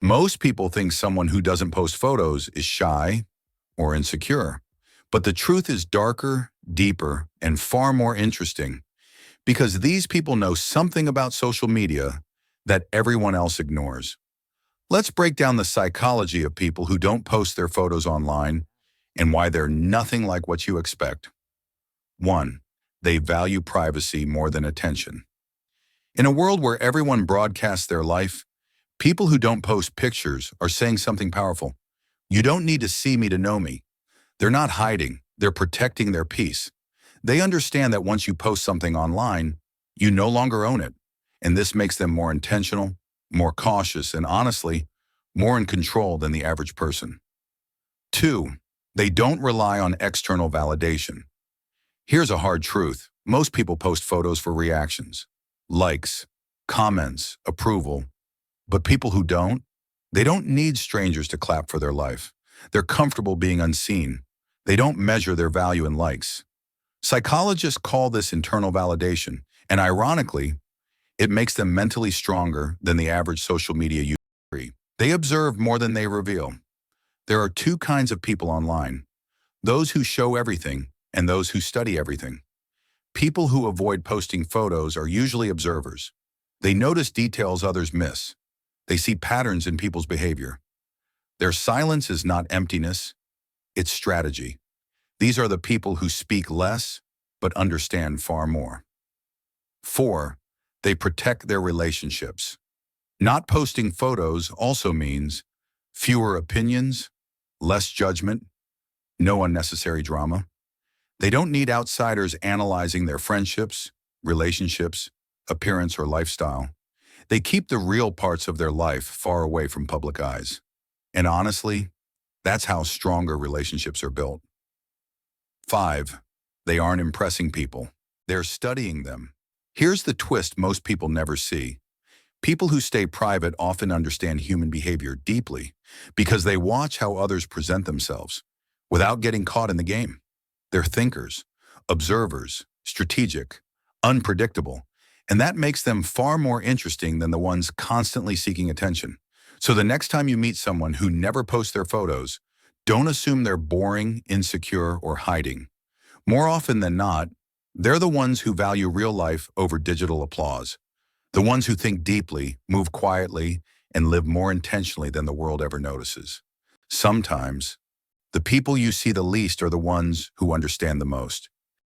Most people think someone who doesn't post photos is shy or insecure. But the truth is darker, deeper, and far more interesting because these people know something about social media that everyone else ignores. Let's break down the psychology of people who don't post their photos online and why they're nothing like what you expect. 1. They value privacy more than attention. In a world where everyone broadcasts their life, people who don't post pictures are saying something powerful. You don't need to see me to know me. They're not hiding, they're protecting their peace. They understand that once you post something online, you no longer own it, and this makes them more intentional, more cautious, and honestly, more in control than the average person. 2. They don't rely on external validation. Here's a hard truth. Most people post photos for reactions, likes, comments, approval. But people who don't, they don't need strangers to clap for their life. They're comfortable being unseen. They don't measure their value in likes. Psychologists call this internal validation, and ironically, it makes them mentally stronger than the average social media user. They observe more than they reveal. There are two kinds of people online: those who show everything and those who study everything. People who avoid posting photos are usually observers. They notice details others miss. They see patterns in people's behavior. Their silence is not emptiness, it's strategy. These are the people who speak less, but understand far more. 4. They protect their relationships. Not posting photos also means fewer opinions, less judgment, no unnecessary drama. They don't need outsiders analyzing their friendships, relationships, appearance, or lifestyle. They keep the real parts of their life far away from public eyes. And honestly, that's how stronger relationships are built. 5. They aren't impressing people. They're studying them. Here's the twist most people never see. People who stay private often understand human behavior deeply because they watch how others present themselves without getting caught in the game. They're thinkers, observers, strategic, unpredictable, and that makes them far more interesting than the ones constantly seeking attention. So the next time you meet someone who never posts their photos, don't assume they're boring, insecure, or hiding. More often than not, they're the ones who value real life over digital applause. The ones who think deeply, move quietly, and live more intentionally than the world ever notices. Sometimes, the people you see the least are the ones who understand the most.